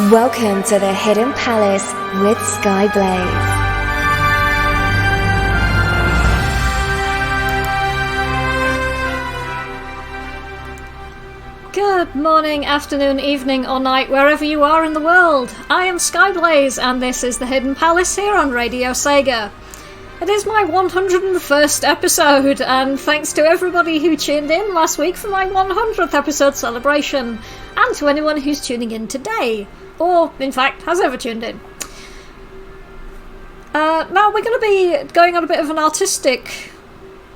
Welcome to the Hidden Palace with Skyblaze. Good morning, afternoon, evening or night, wherever you are in the world. I am Skyblaze and this is the Hidden Palace here on Radio SEGA. It is my 101st episode, and thanks to everybody who tuned in last week for my 100th episode celebration, and to anyone who's tuning in today, or in fact has ever tuned in. Now we're going to be going on a bit of an artistic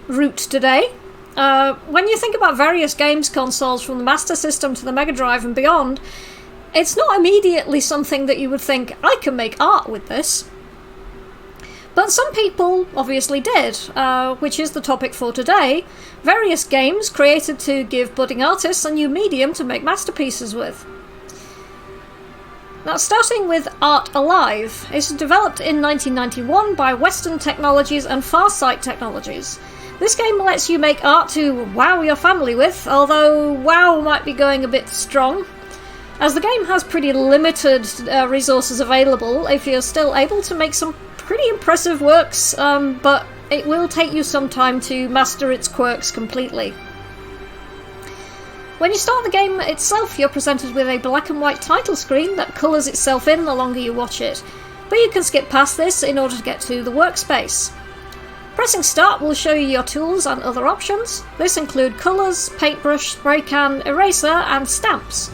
route today. When you think about various games consoles from the Master System to the Mega Drive and beyond, it's not immediately something that you would think, I can make art with this. But some people obviously did, which is the topic for today. Various games created to give budding artists a new medium to make masterpieces with. Now, starting with Art Alive, it's developed in 1991 by Western Technologies and Farsight Technologies. This game lets you make art to wow your family with, although wow might be going a bit strong, as the game has pretty limited resources available. If you're still able to make some pretty impressive works, but it will take you some time to master its quirks completely. When you start the game itself, you're presented with a black and white title screen that colours itself in the longer you watch it, but you can skip past this in order to get to the workspace. Pressing start will show you your tools and other options. This include colours, paintbrush, spray can, eraser and stamps,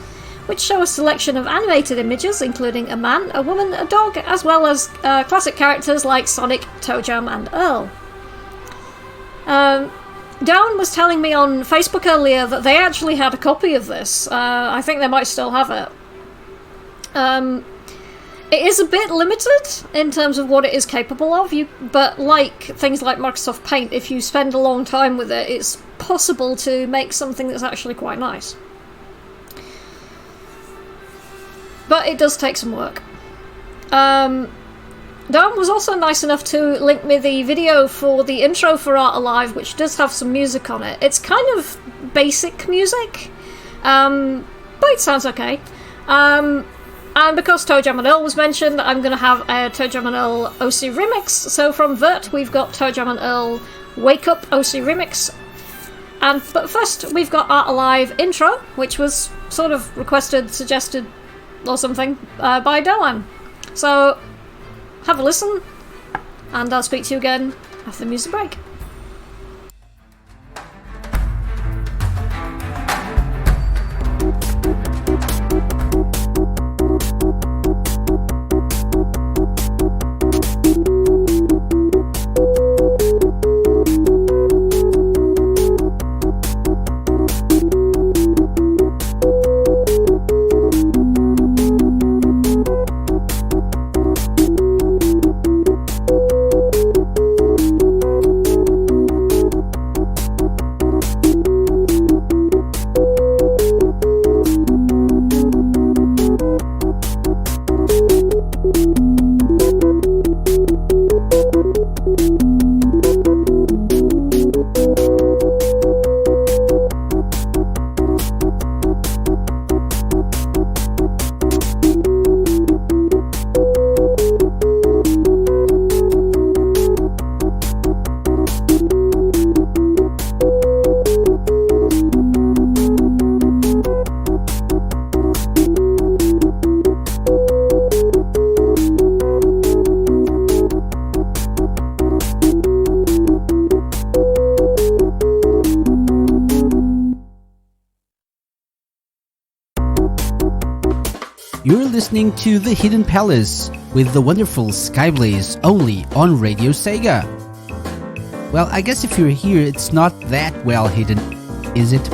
which show a selection of animated images including a man, a woman, a dog, as well as classic characters like Sonic, ToeJam and Earl. Darren was telling me on Facebook earlier that they actually had a copy of this. I think they might still have it. It is a bit limited in terms of what it is capable of, but like things like Microsoft Paint, if you spend a long time with it, it's possible to make something that's actually quite nice. But it does take some work. Darren was also nice enough to link me the video for the intro for Art Alive, which does have some music on it. It's kind of basic music, but it sounds okay. And because ToeJam and Earl was mentioned, I'm going to have a ToeJam and Earl OC remix. So from Vert, we've got ToeJam and Earl Wake Up OC remix. But first, we've got Art Alive intro, which was sort of requested, suggested, or something by Dylan. So have a listen, and I'll speak to you again after the music break. You're listening to The Hidden Palace with the wonderful Skyblaze, only on Radio SEGA. Well, I guess if you're here, it's not that well hidden, is it?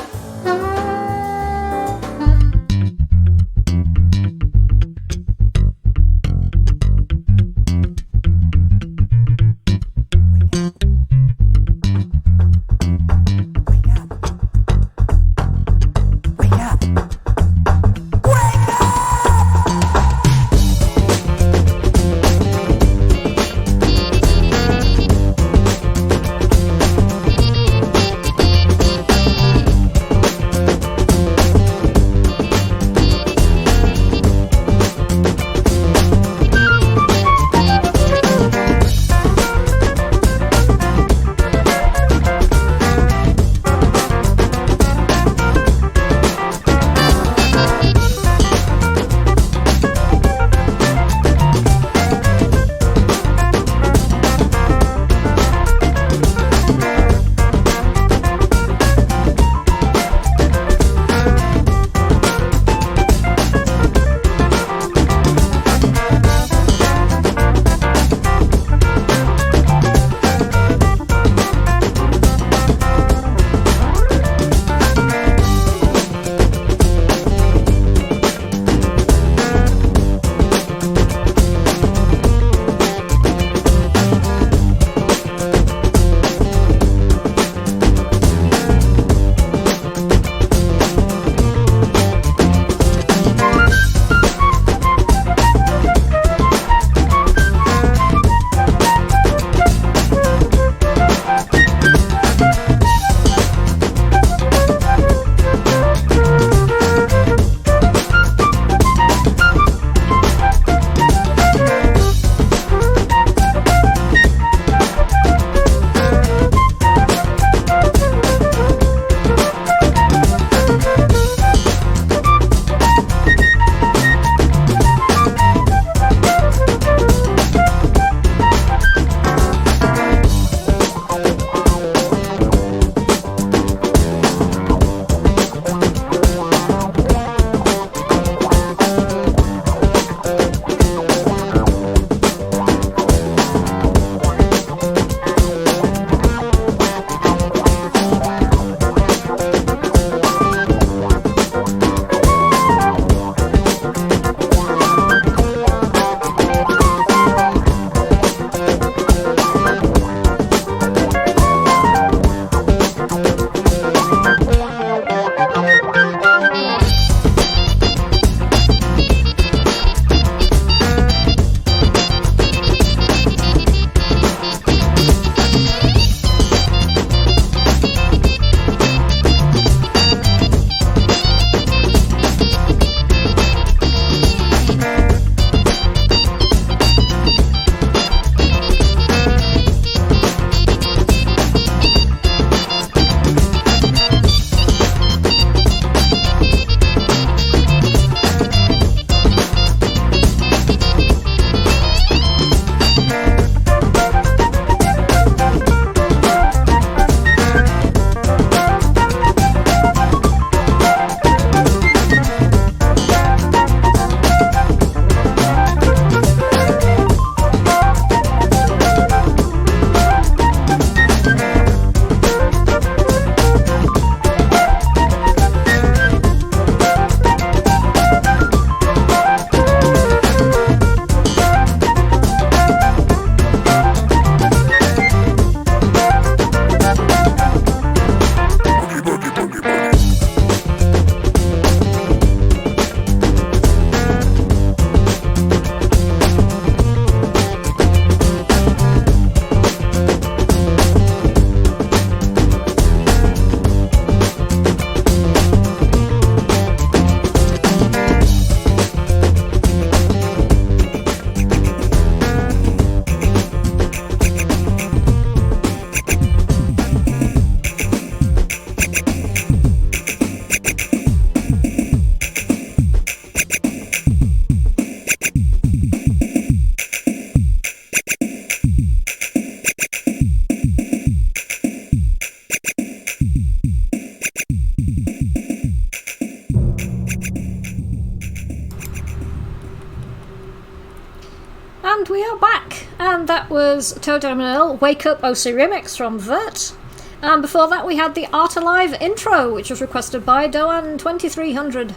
And we are back, and that was Toe Jam and Earl Wake Up OC Remix from Vert. And before that we had the Art Alive intro, which was requested by Doan2300.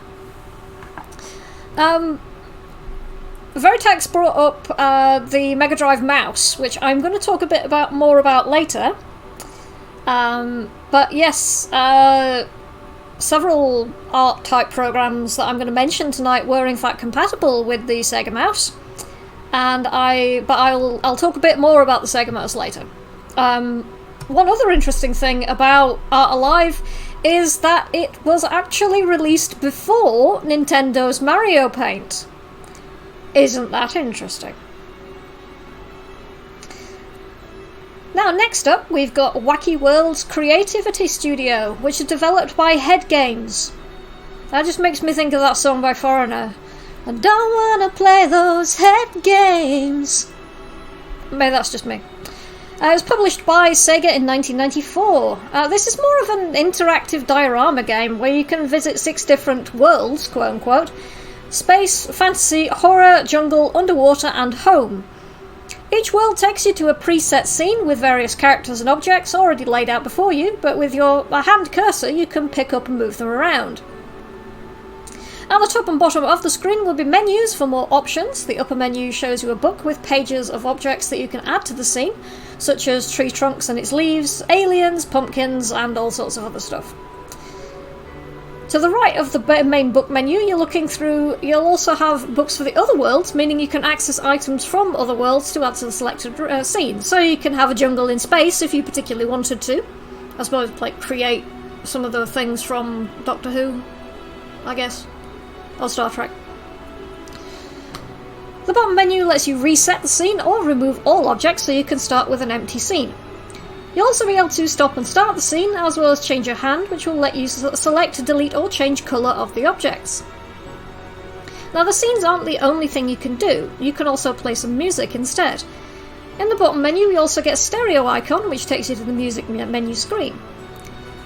Veritex brought up the Mega Drive mouse, which I'm going to talk a bit more about later. But yes, several art type programs that I'm going to mention tonight were in fact compatible with the Sega mouse. And I'll talk a bit more about the Sega mouse later. One other interesting thing about Art Alive is that it was actually released before Nintendo's Mario Paint. Isn't that interesting? Now, next up, we've got Wacky World's Creativity Studio, which is developed by Head Games. That just makes me think of that song by Foreigner. I don't wanna play those head games. Maybe that's just me. It was published by SEGA in 1994. This is more of an interactive diorama game where you can visit 6 different worlds, quote unquote. Space, fantasy, horror, jungle, underwater, and home. Each world takes you to a preset scene with various characters and objects already laid out before you, but with your hand cursor you can pick up and move them around. At the top and bottom of the screen will be menus for more options. The upper menu shows you a book with pages of objects that you can add to the scene, such as tree trunks and its leaves, aliens, pumpkins, and all sorts of other stuff. To the right of the main book menu you're looking through, you'll also have books for the other worlds, meaning you can access items from other worlds to add to the selected scene. So you can have a jungle in space if you particularly wanted to. I suppose, like, create some of the things from Doctor Who, I guess. Or Star Trek. The bottom menu lets you reset the scene or remove all objects so you can start with an empty scene. You'll also be able to stop and start the scene, as well as change your hand, which will let you select, delete or change colour of the objects. Now, the scenes aren't the only thing you can do. You can also play some music instead. In the bottom menu you also get a stereo icon, which takes you to the music menu screen.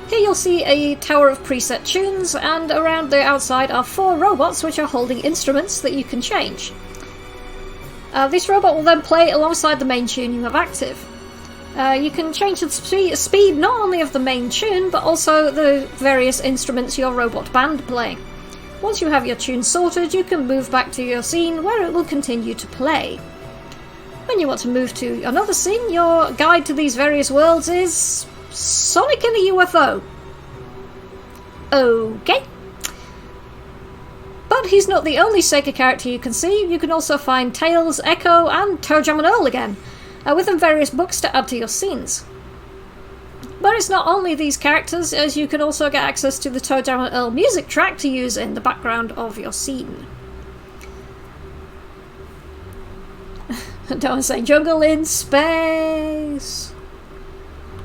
Here you'll see a tower of preset tunes, and around the outside are 4 robots which are holding instruments that you can change. This robot will then play alongside the main tune you have active. You can change the speed not only of the main tune, but also the various instruments your robot band play. Once you have your tune sorted, you can move back to your scene where it will continue to play. When you want to move to another scene, your guide to these various worlds is Sonic in a UFO. Okay. But he's not the only Sega character you can see. You can also find Tails, Echo, and Toe Jam and Earl again, with them various books to add to your scenes. But it's not only these characters, as you can also get access to the Toe Jam and Earl music track to use in the background of your scene. Don't say jungle in space.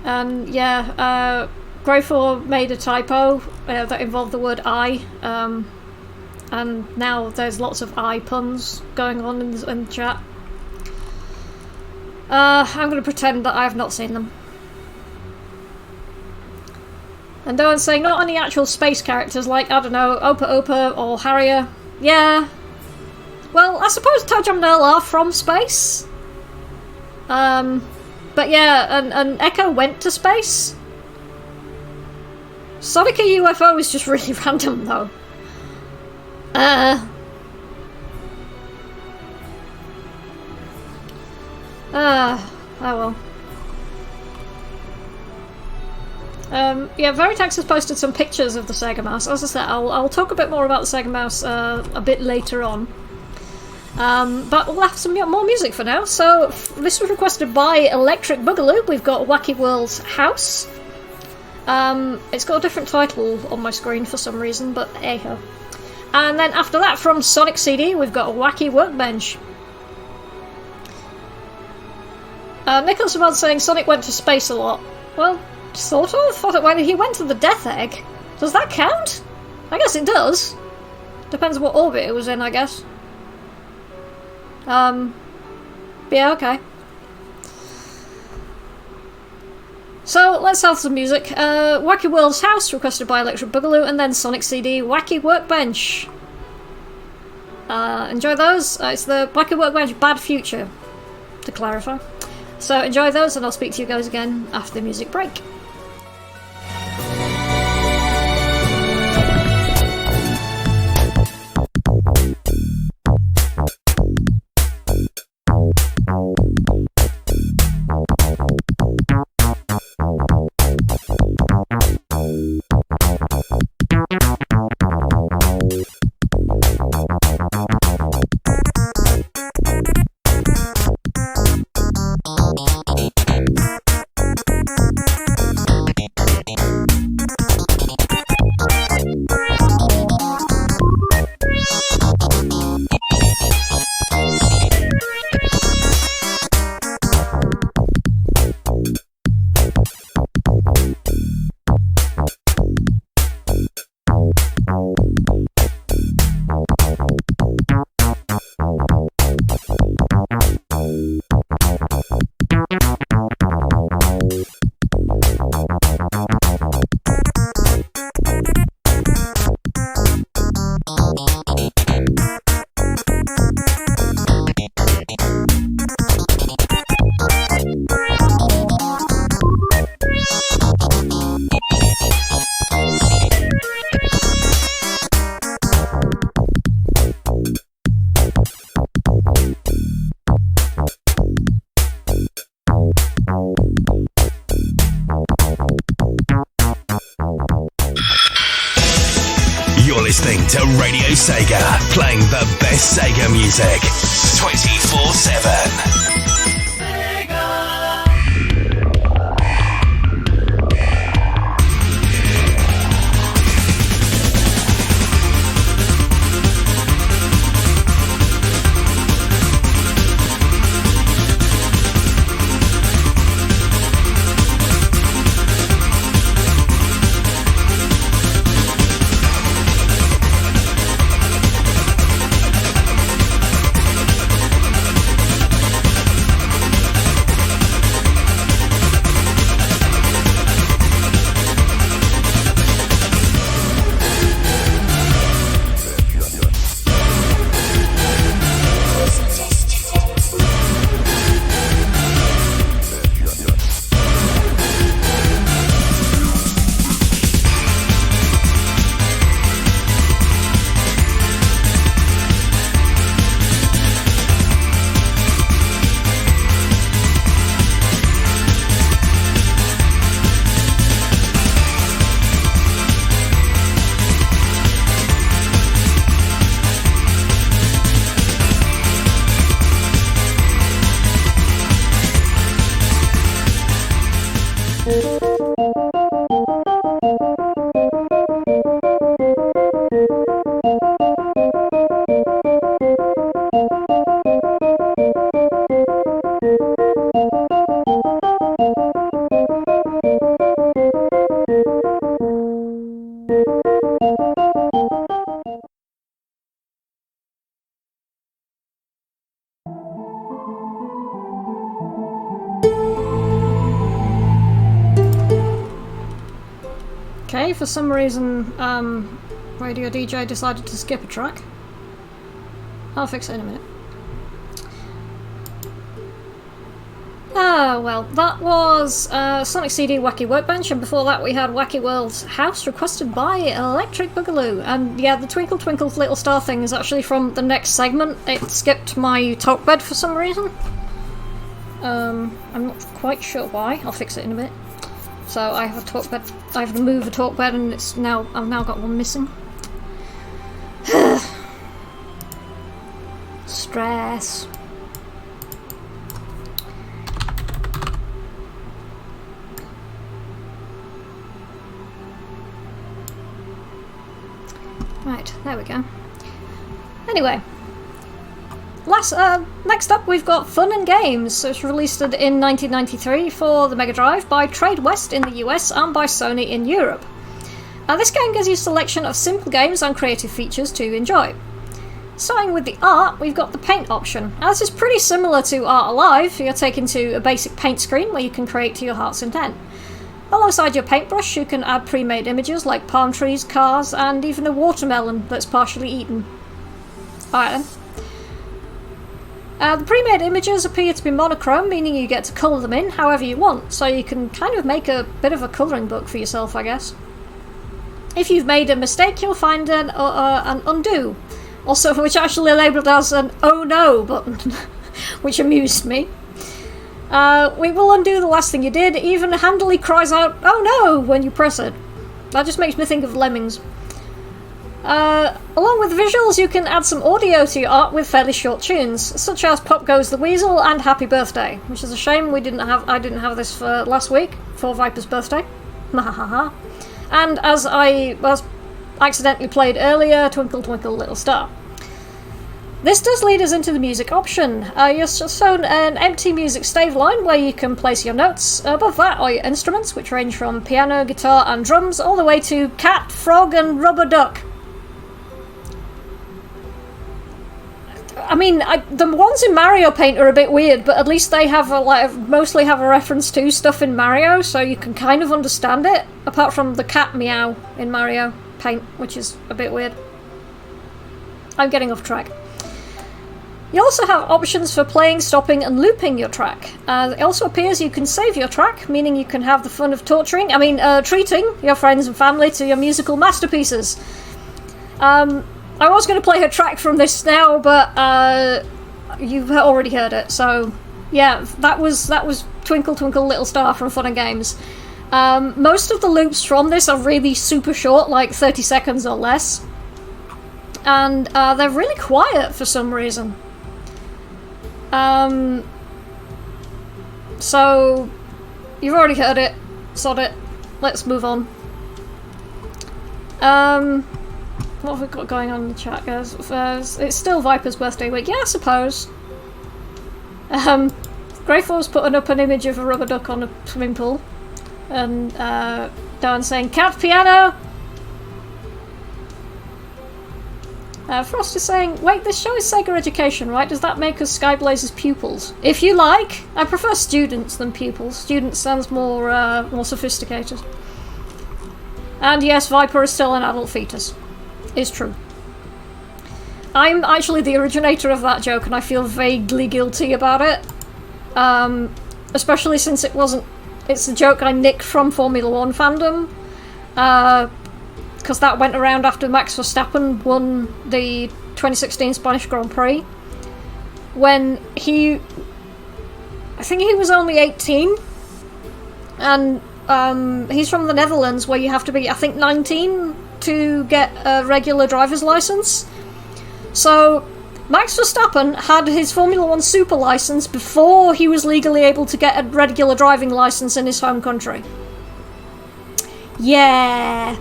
And yeah, Greyfor made a typo that involved the word I, and now there's lots of I puns going on in the chat. I'm going to pretend that I have not seen them. And Doan's saying not any actual space characters like, I don't know, Opa Opa or Harrier. Yeah. Well, I suppose Toe Jam and Earl are from space. But yeah, and Echo went to space. Sonic a UFO is just really random, though. Oh well. Yeah, Veritex has posted some pictures of the Sega Mouse. As I said, I'll talk a bit more about the Sega Mouse a bit later on. But we'll have some more music for now. So, this was requested by Electric Boogaloo. We've got Wacky World's House. It's got a different title on my screen for some reason, but hey-ho. And then after that, from Sonic CD, we've got Wacky Workbench. Nicholas was saying Sonic went to space a lot. Well, sort of. Thought it when he went to the Death Egg. Does that count? I guess it does. Depends what orbit it was in, I guess. Yeah, okay. So, let's have some music. Wacky World's House, requested by Electric Boogaloo, and then Sonic CD, Wacky Workbench. Enjoy those. It's the Wacky Workbench Bad Future, to clarify. So enjoy those, and I'll speak to you guys again after the music break. To Radio Sega, playing the best Sega music 24/7. Okay, for some reason, Radio DJ decided to skip a track. I'll fix it in a minute. Ah, well, that was Sonic CD Wacky Workbench, and before that we had Wacky World's House, requested by Electric Boogaloo. And yeah, the Twinkle Twinkle Little Star thing is actually from the next segment. It skipped my talk bed for some reason. I'm not quite sure why. I'll fix it in a bit. So I have a talk bed. I have to move a talk bed, and I've now got one missing. Stress. Right, there we go. Anyway, next up we've got Fun and Games. So it's released in 1993 for the Mega Drive by Trade West in the US and by Sony in Europe. This game gives you a selection of simple games and creative features to enjoy. Starting with the art, we've got the paint option. Now, this is pretty similar to Art Alive. You're taken to a basic paint screen where you can create to your heart's intent. Alongside your paintbrush, you can add pre-made images like palm trees, cars, and even a watermelon that's partially eaten. Alright then. The pre-made images appear to be monochrome, meaning you get to colour them in however you want, so you can kind of make a bit of a colouring book for yourself, I guess. If you've made a mistake, you'll find an undo, also which actually labelled as an oh no button, which amused me. We will undo the last thing you did, even handily cries out oh no when you press it. That just makes me think of Lemmings. Along with the visuals, you can add some audio to your art with fairly short tunes, such as Pop Goes the Weasel and Happy Birthday, which is a shame I didn't have this for last week, for Viper's birthday. And as I accidentally played earlier, Twinkle Twinkle Little Star. This does lead us into the music option. You're shown an empty music stave line where you can place your notes. Above that are your instruments, which range from piano, guitar and drums, all the way to cat, frog and rubber duck. I mean, the ones in Mario Paint are a bit weird, but at least they have mostly have a reference to stuff in Mario, so you can kind of understand it, apart from the cat meow in Mario Paint, which is a bit weird. I'm getting off track. You also have options for playing, stopping and looping your track. It also appears you can save your track, meaning you can have the fun of treating your friends and family to your musical masterpieces. I was going to play her track from this now, but you've already heard it, so yeah, that was Twinkle Twinkle Little Star from Fun and Games. Most of the loops from this are really super short, like 30 seconds or less, and they're really quiet for some reason. So you've already heard it, sod it, let's move on. What have we got going on in the chat, guys? It's still Viper's birthday week. Yeah, I suppose. Greyfall's putting up an image of a rubber duck on a swimming pool. And Darren saying, cat piano! Frost is saying, wait, this show is Sega Education, right? Does that make us Skyblaze's pupils? If you like. I prefer students than pupils. Students sounds more sophisticated. And yes, Viper is still an adult fetus. Is true. I'm actually the originator of that joke and I feel vaguely guilty about it. Especially since it's a joke I nicked from Formula 1 fandom. Because that went around after Max Verstappen won the 2016 Spanish Grand Prix. When I think he was only 18. And he's from the Netherlands where you have to be, I think, 19 to get a regular driver's license. So Max Verstappen had his Formula 1 Super license before he was legally able to get a regular driving license in his home country. Yeah.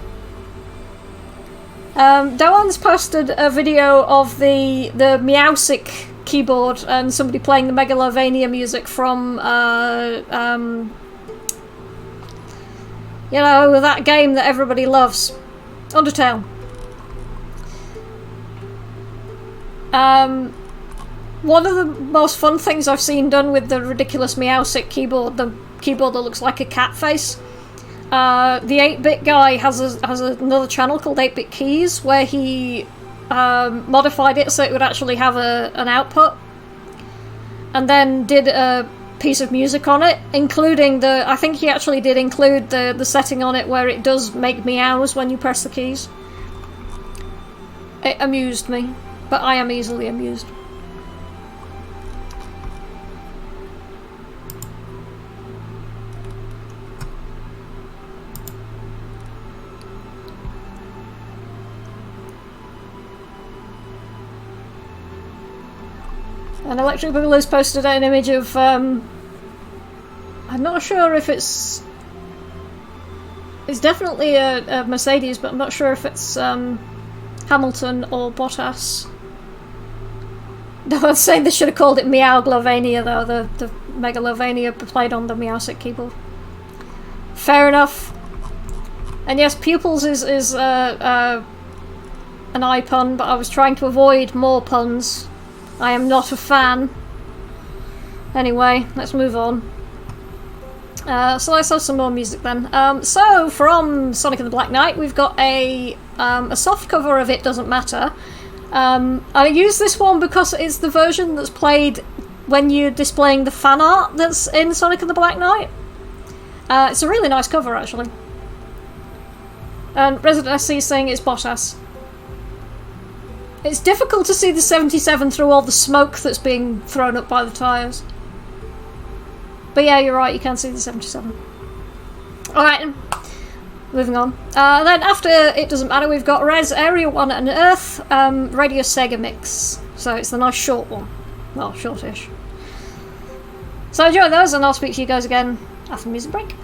Doan's posted a video of the Meowsic keyboard and somebody playing the Megalovania music from that game that everybody loves. Undertale. One of the most fun things I've seen done with the ridiculous Meowsic keyboard, the keyboard that looks like a cat face, the 8-bit guy has another channel called 8-bit Keys where he modified it so it would actually have an output, and then did a piece of music on it, including I think he actually did include the setting on it where it does make meows when you press the keys. It amused me, but I am easily amused. And Electric Boogaloo's posted an image of, I'm not sure if it's definitely a Mercedes, but I'm not sure if it's Hamilton or Bottas. No one's saying they should have called it Meow Glovania though, the Megalovania played on the Meowsic keyboard. Fair enough. And yes, pupils is an eye pun, but I was trying to avoid more puns. I am not a fan. Anyway, let's move on. So let's have some more music then. So from Sonic and the Black Knight, we've got a soft cover of It Doesn't Matter, I use this one because it's the version that's played when you're displaying the fan art that's in Sonic and the Black Knight. It's a really nice cover, actually. And Resident SC is saying it's Bottas. It's difficult to see the 77 through all the smoke that's being thrown up by the tyres. But yeah, you're right, you can see the 77. Alright, moving on. Then after It Doesn't Matter, we've got Res, Area 1 and Earth, Radio Sega Mix. So it's the nice short one. Well, shortish. So enjoy those, and I'll speak to you guys again after the music break.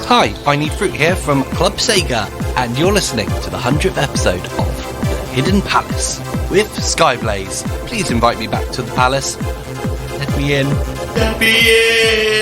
Hi, I Need Fruit here from Club Sega, and you're listening to the 100th episode of The Hidden Palace with Skyblaze. Please invite me back to the palace. Let me in. Let me in!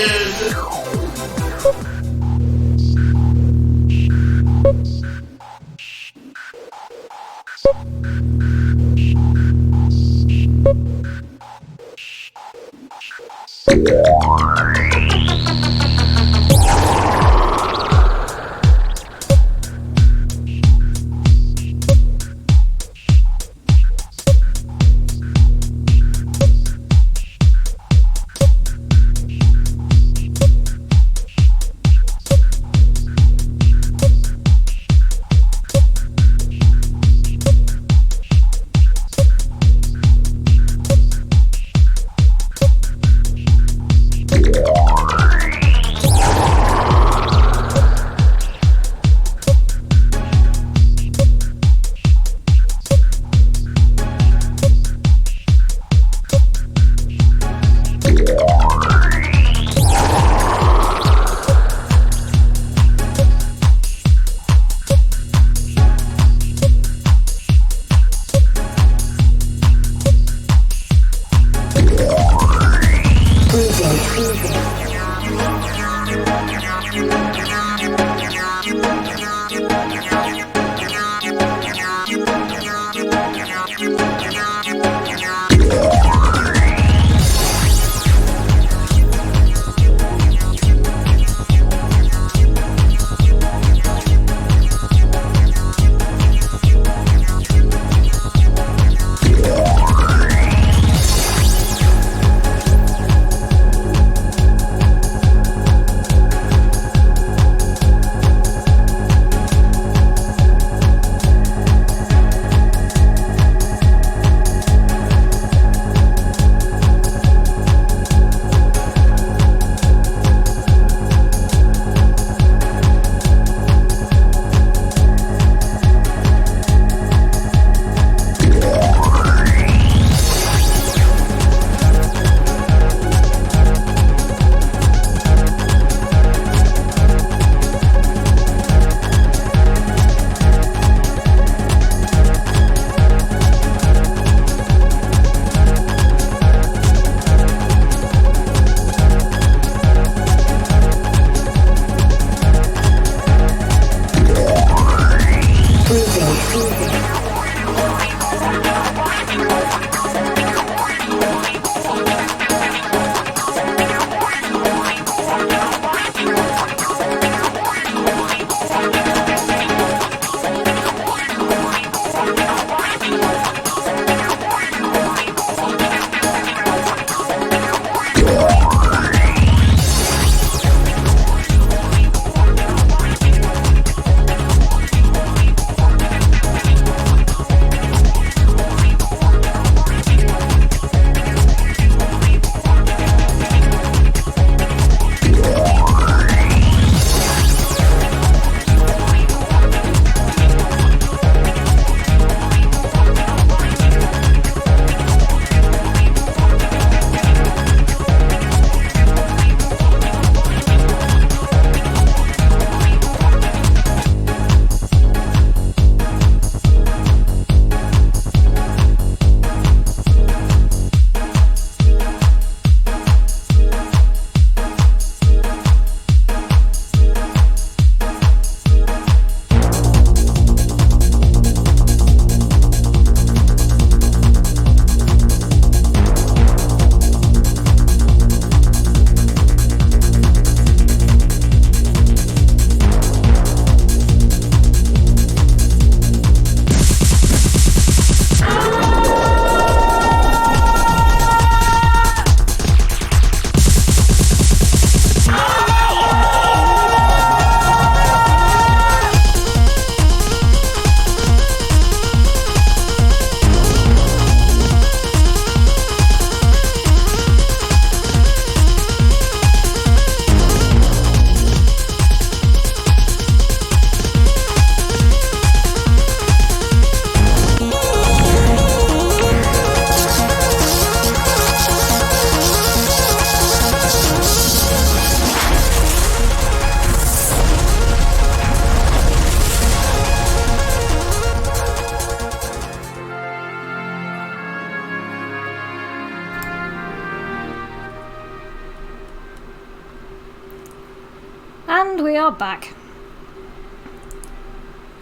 And we are back.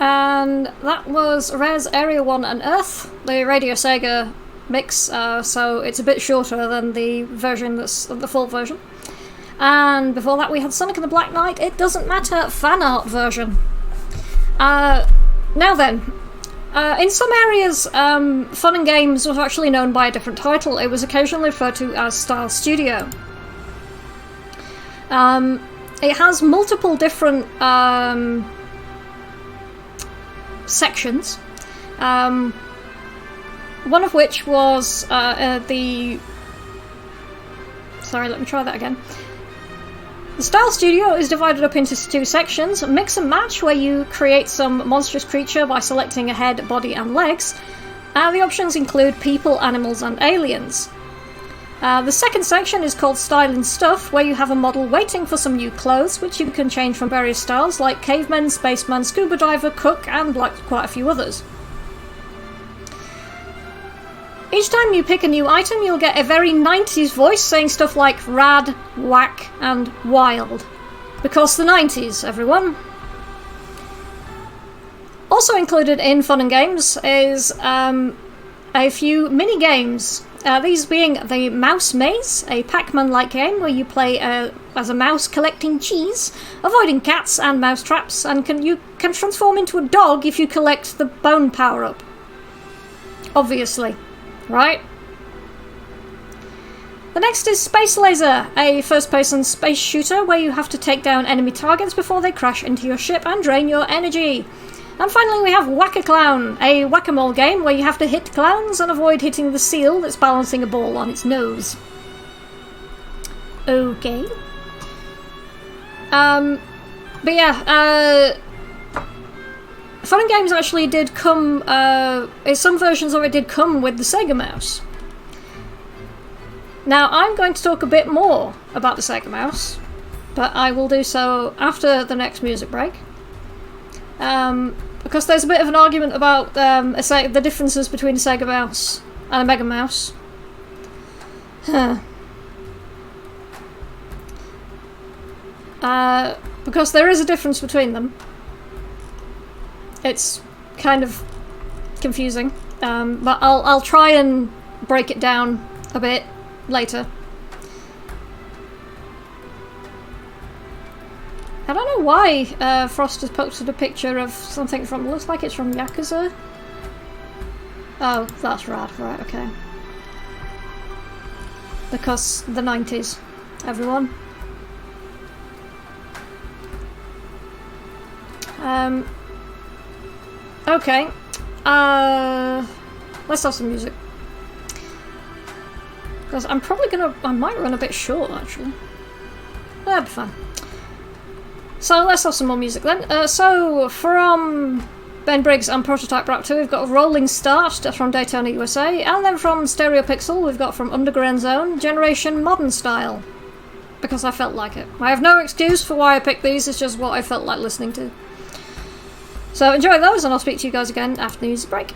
And that was Rare's Area 1 and Earth, the Radio Sega mix, so it's a bit shorter than the version that's the full version. And before that we had Sonic and the Black Knight, It Doesn't Matter fan art version. Now then, in some areas, Fun and Games was actually known by a different title. It was occasionally referred to as Style Studio. It has multiple different sections. One of which was the... Sorry, let me try that again. The Style Studio is divided up into two sections. Mix and Match, where you create some monstrous creature by selecting a head, body and legs. The options include people, animals and aliens. The second section is called Style and Stuff, where you have a model waiting for some new clothes, which you can change from various styles like caveman, spaceman, scuba diver, cook, and like quite a few others. Each time you pick a new item, you'll get a very 90s voice saying stuff like rad, whack, and wild. Because the 90s, everyone. Also included in Fun and Games is a few mini-games. These being the Mouse Maze, a Pac-Man-like game where you play as a mouse collecting cheese, avoiding cats and mouse traps, and you can transform into a dog if you collect the bone power-up. Obviously. Right? The next is Space Laser, a first-person space shooter where you have to take down enemy targets before they crash into your ship and drain your energy. And finally we have Whack-A-Clown, a whack-a-mole game where you have to hit clowns and avoid hitting the seal that's balancing a ball on its nose. Okay. But yeah, Fun and Games actually did come, in some versions of it did come with the Sega Mouse. Now, I'm going to talk a bit more about the Sega Mouse, but I will do so after the next music break. Because there's a bit of an argument about the differences between a Sega Mouse and a Mega Mouse. Because there is a difference between them. It's kind of confusing, but I'll try and break it down a bit later. I don't know why Frost has posted a picture of something from, looks like it's from Yakuza. Oh, that's right, okay. Because the 90s, everyone. Okay, let's have some music. Because I'm probably I might run a bit short actually. That'd be fun. So let's have some more music then. So from Ben Briggs and Prototype Raptor we've got Rolling Start from Daytona USA, and then from Stereo Pixel we've got from Underground Zone, Generation Modern Style. Because I felt like it. I have no excuse for why I picked these, it's just what I felt like listening to. So enjoy those, and I'll speak to you guys again after the music break.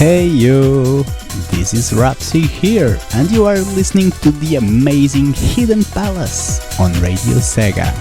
Hey you! This is Rapsy here, and you are listening to the amazing Hidden Palace on Radio Sega.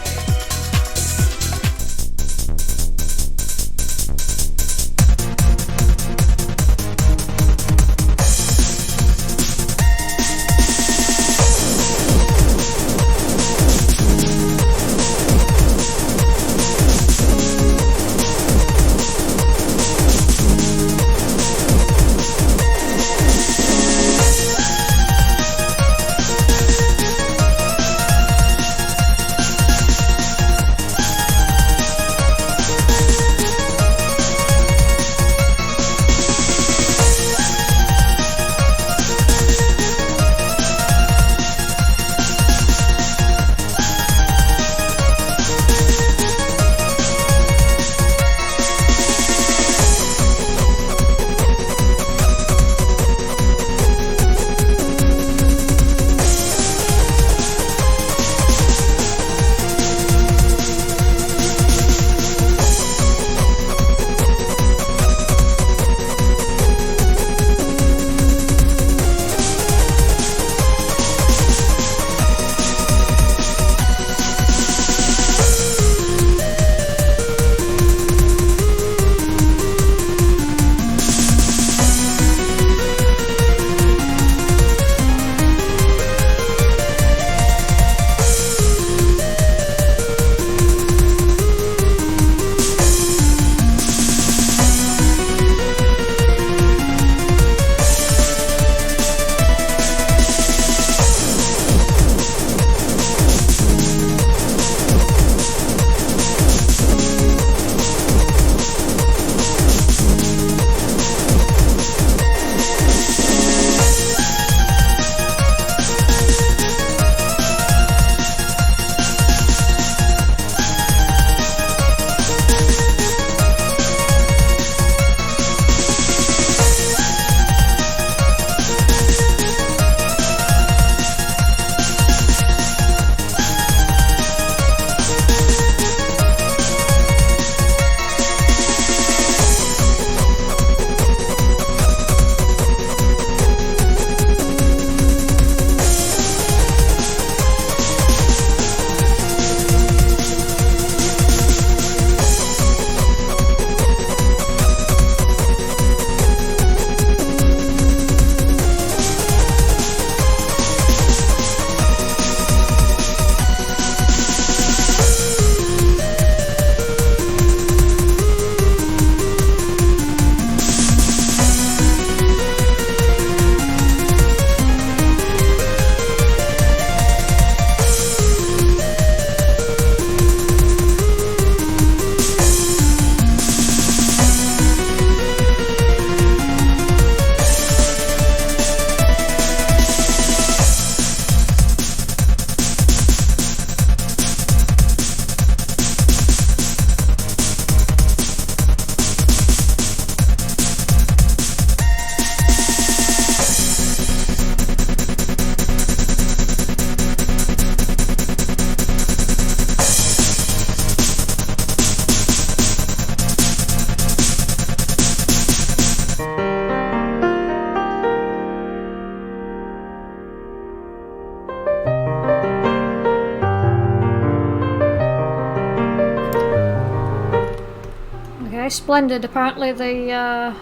Splendid. Apparently the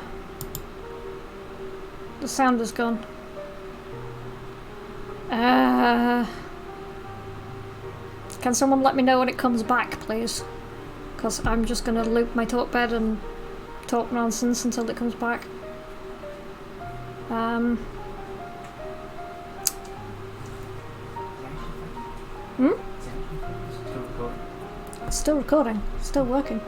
sound is gone. Can someone let me know when it comes back, please? Because I'm just going to loop my talkbed and talk nonsense until it comes back. Still recording. Still working.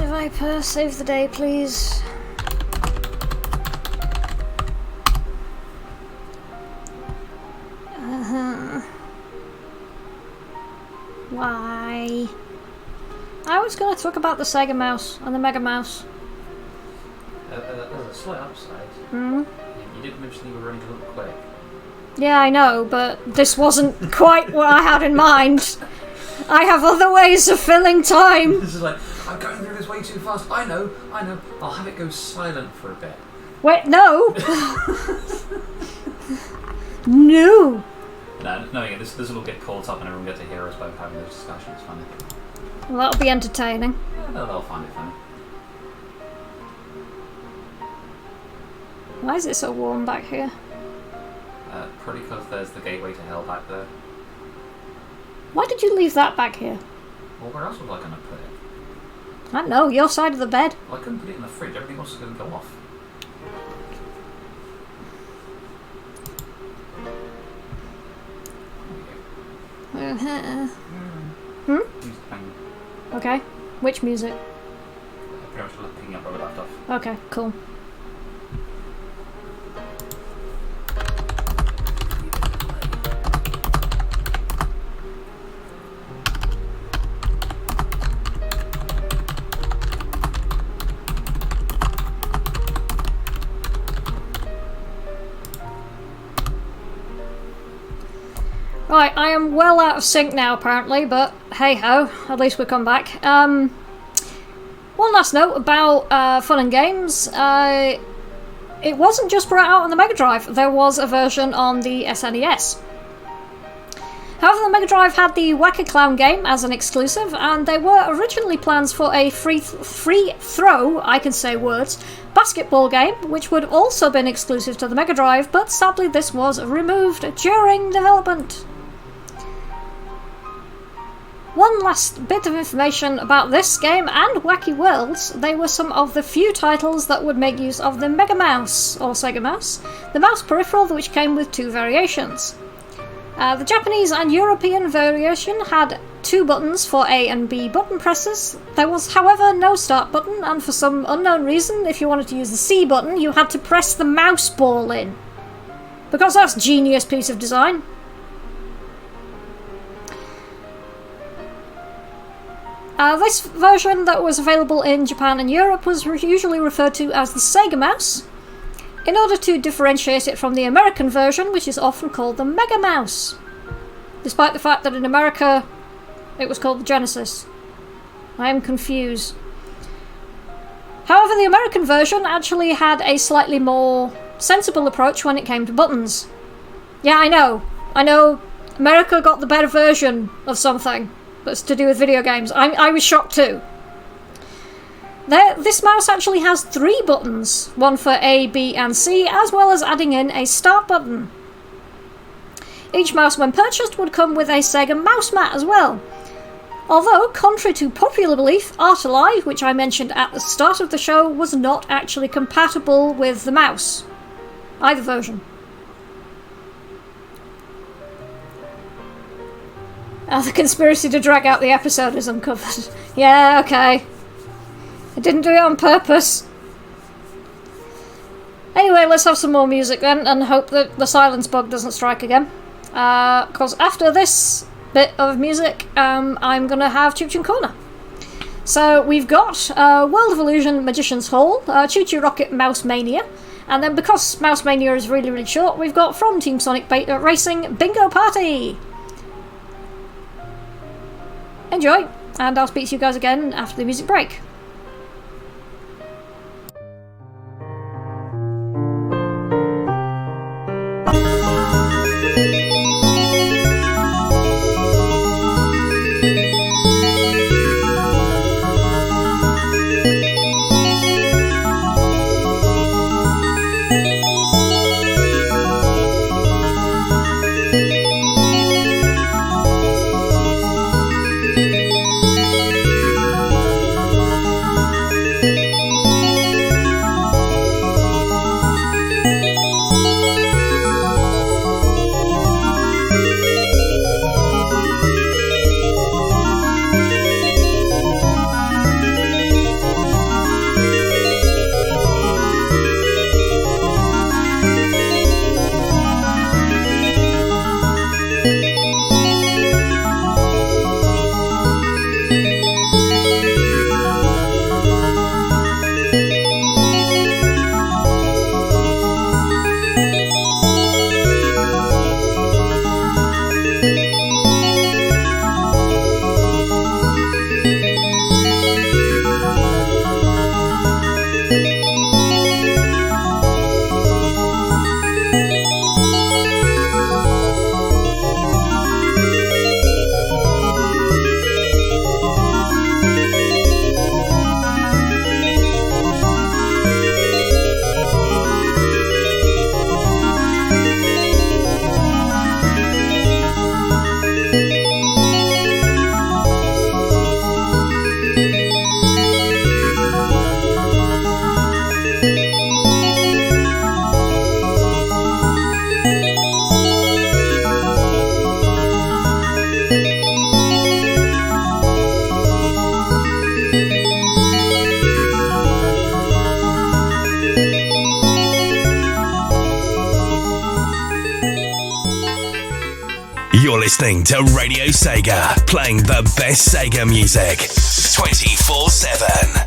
Viper, save the day, please. Why? I was going to talk about the Sega Mouse and the Mega Mouse. There's a slight upside. Hmm? You did mention you were running a little quick. Yeah, I know, but this wasn't quite what I had in mind. I have other ways of filling time. This is like, I'm going through this way too fast. I know. I'll have it go silent for a bit. Wait, no. No. No, yeah, this will get caught up and everyone get to hear us both having this discussion. It's funny. Well, that'll be entertaining. Yeah, they'll find it funny. Why is it so warm back here? Probably because there's the gateway to hell back there. Why did you leave that back here? Well, where else was I going to put it? I don't know, your side of the bed. Well, I couldn't put it in the fridge. Everything else was going to go off. Music playing. Okay. Which music? Pretty much picking up where we left off. Okay, cool. Right, I am well out of sync now apparently, but hey ho, at least we've come back. One last note about fun and games. It wasn't just brought out on the Mega Drive, there was a version on the SNES. However, the Mega Drive had the Whack-A-Clown game as an exclusive, and there were originally plans for a free throw, I can say words, basketball game, which would have also been exclusive to the Mega Drive, but sadly this was removed during development. One last bit of information about this game and Wacky Worlds. They were some of the few titles that would make use of the Mega Mouse, or Sega Mouse, the mouse peripheral which came with two variations. The Japanese and European variation had two buttons for A and B button presses. There was, however, no start button, and for some unknown reason, if you wanted to use the C button, you had to press the mouse ball in. Because that's a genius piece of design. This version that was available in Japan and Europe was usually referred to as the Sega Mouse, in order to differentiate it from the American version, which is often called the Mega Mouse, despite the fact that in America it was called the Genesis. I am confused. However, the American version actually had a slightly more sensible approach when it came to buttons. Yeah, I know, America got the better version of something that's to do with video games. I was shocked too. This mouse actually has three buttons, one for A, B and C, as well as adding in a start button. Each mouse when purchased would come with a Sega mouse mat as well. Although, contrary to popular belief, Art Alive, which I mentioned at the start of the show, was not actually compatible with the mouse. Either version. The conspiracy to drag out the episode is uncovered. Yeah, okay. I didn't do it on purpose. Anyway, let's have some more music then, and hope that the silence bug doesn't strike again. Because after this bit of music, I'm going to have Choo Choo Corner. So we've got World of Illusion Magician's Hall, Choo Choo Rocket Mouse Mania, and then because Mouse Mania is really, really short, we've got from Team Sonic Racing Bingo Party. Enjoy, and I'll speak to you guys again after the music break. You're listening to Radio Sega, playing the best Sega music 24/7.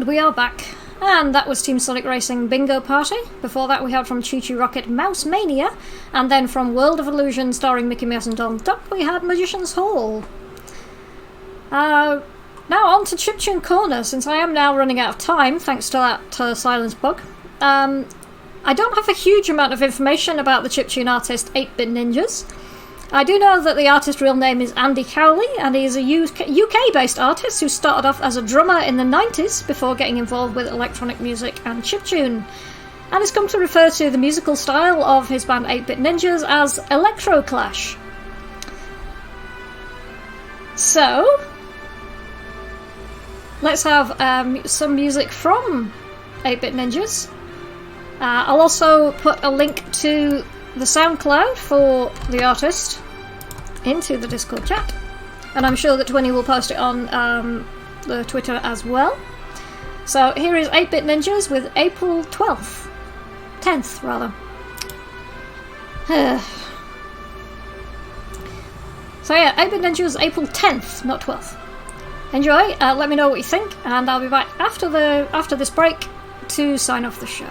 We are back, and that was Team Sonic Racing Bingo Party. Before that we had from Choo Choo Rocket Mouse Mania, and then from World of Illusion starring Mickey Mouse and Donald Duck we had Magician's Hall. Now on to Chiptune Corner, since I am now running out of time thanks to that silence bug. I don't have a huge amount of information about the chiptune artist 8-Bit Ninjas. I do know that the artist's real name is Andy Cowley, and he is a UK-based artist who started off as a drummer in the 90s before getting involved with electronic music and chiptune, and has come to refer to the musical style of his band 8-Bit Ninjas as electroclash. So, let's have some music from 8-Bit Ninjas. I'll also put a link to the SoundCloud for the artist into the Discord chat, and I'm sure that Twinny will post it on the Twitter as well. So here is 8-Bit Ninjas with April 12th. 10th, rather. So yeah, 8-Bit Ninjas April 10th, not 12th. Enjoy, let me know what you think, and I'll be back after this break to sign off the show.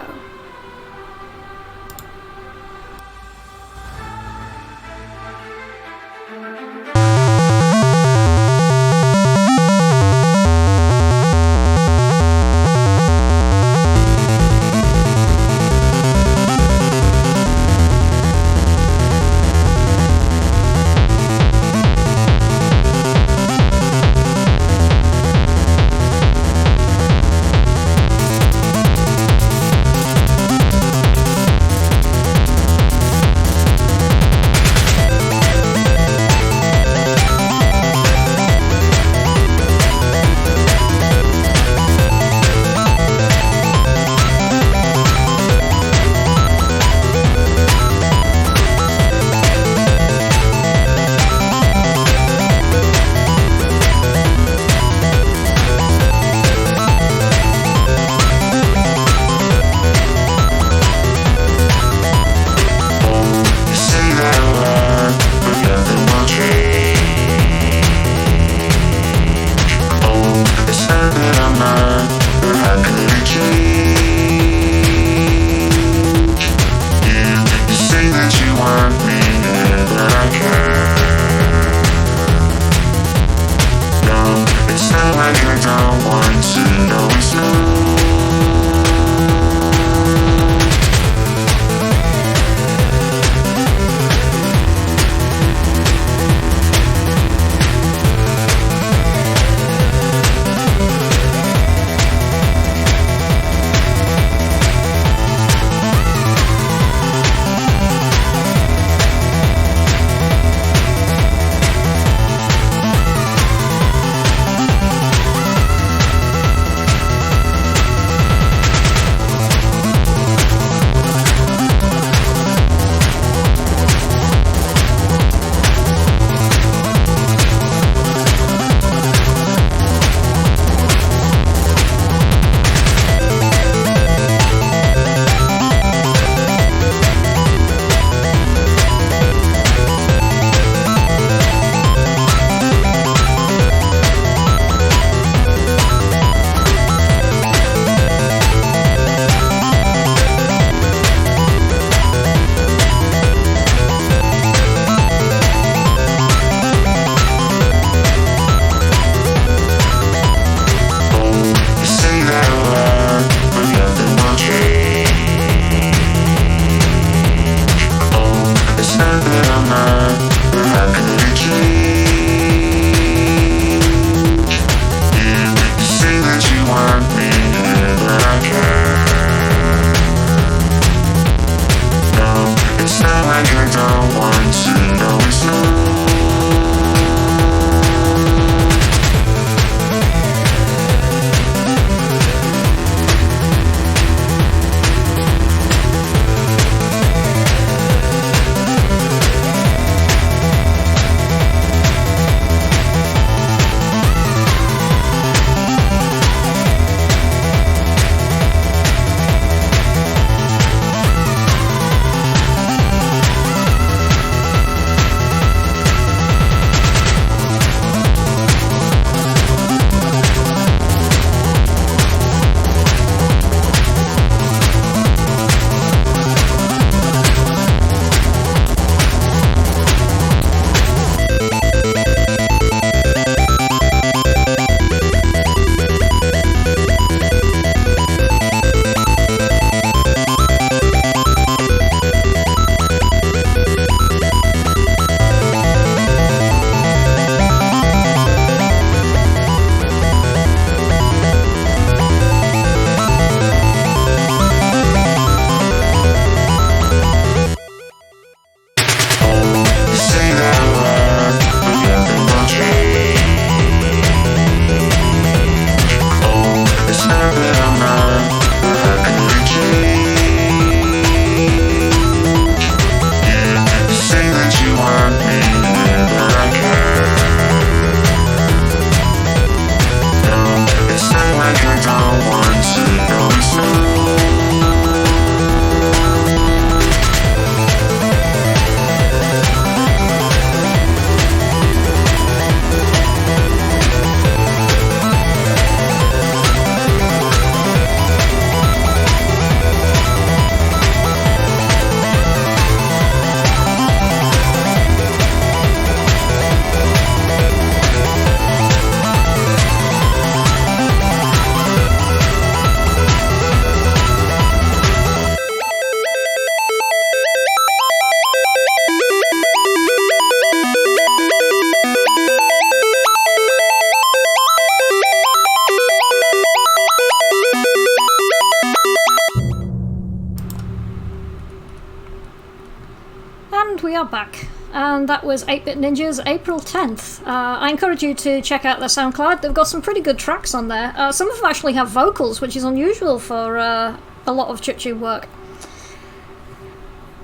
we are back. And that was 8-Bit Ninja's April 10th. I encourage you to check out their SoundCloud. They've got some pretty good tracks on there. Some of them actually have vocals, which is unusual for a lot of chiptune work.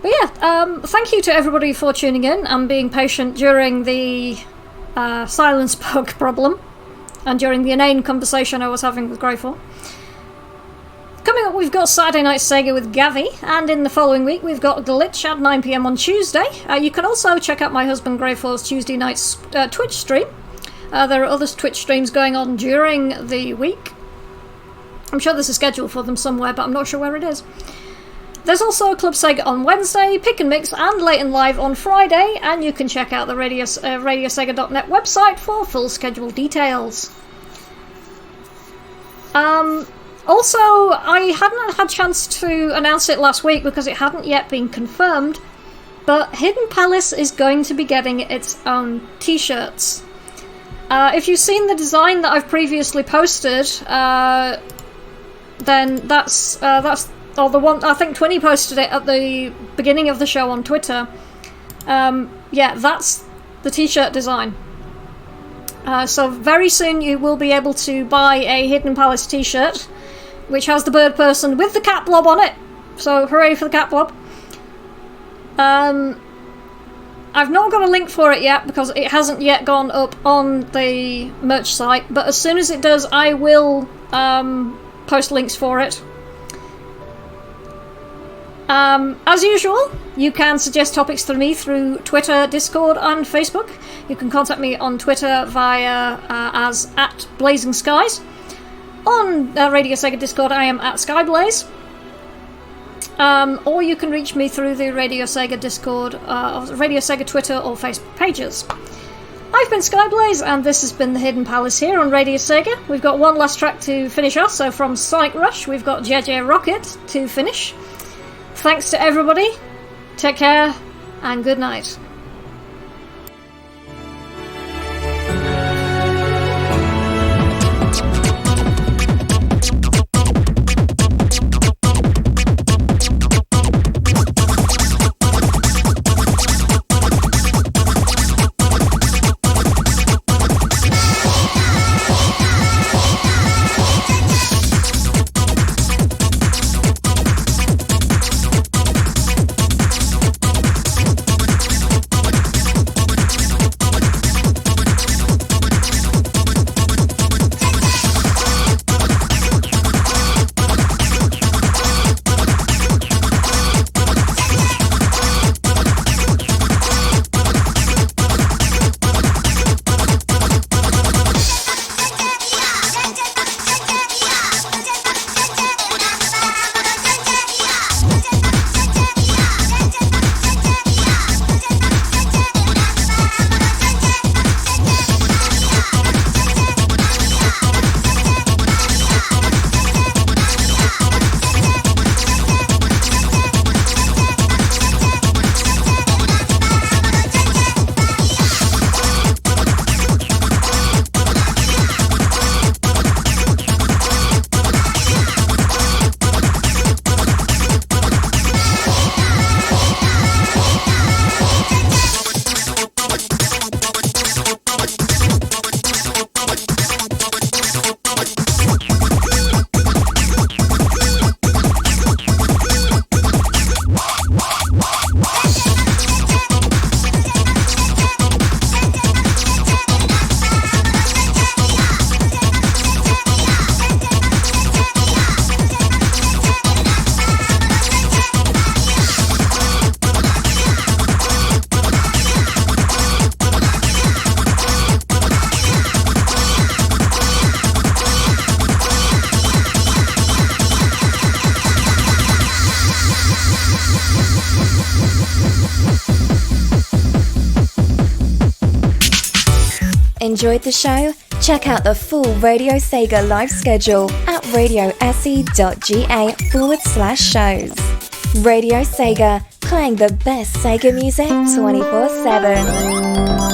But yeah, thank you to everybody for tuning in and being patient during the silence bug problem and during the inane conversation I was having with Greyfall. Coming up, we've got Saturday Night Sega with Gavi, and in the following week we've got Glitch at 9 PM on Tuesday. You can also check out my husband Greyfall's Tuesday night's Twitch stream. There are other Twitch streams going on during the week. I'm sure there's a schedule for them somewhere, but I'm not sure where it is. There's also Club Sega on Wednesday, Pick and Mix and Late and Live on Friday, and you can check out the radiosega.net website for full schedule details. Also, I hadn't had a chance to announce it last week because it hadn't yet been confirmed, but Hidden Palace is going to be getting its own t-shirts. If you've seen the design that I've previously posted, then that's or the one, I think Twinny posted it at the beginning of the show on Twitter. Yeah, that's the t-shirt design. So very soon you will be able to buy a Hidden Palace t-shirt, which has the bird person with the cat blob on it. So hooray for the cat blob. I've not got a link for it yet because it hasn't yet gone up on the merch site, but as soon as it does I will post links for it. As usual, you can suggest topics to me through Twitter, Discord and Facebook. You can contact me on Twitter via as @BlazingSkies. On Radio Sega Discord I am @Skyblaze. Or you can reach me through the Radio Sega Discord, Radio Sega Twitter or Facebook pages. I've been Skyblaze and this has been the Hidden Palace here on Radio Sega. We've got one last track to finish off, so from Sonic Rush we've got JJ Rocket to finish. Thanks to everybody, take care, and good night. Enjoyed the show? Check out the full Radio Sega live schedule at radiose.ga/shows. Radio Sega, playing the best Sega music 24/7.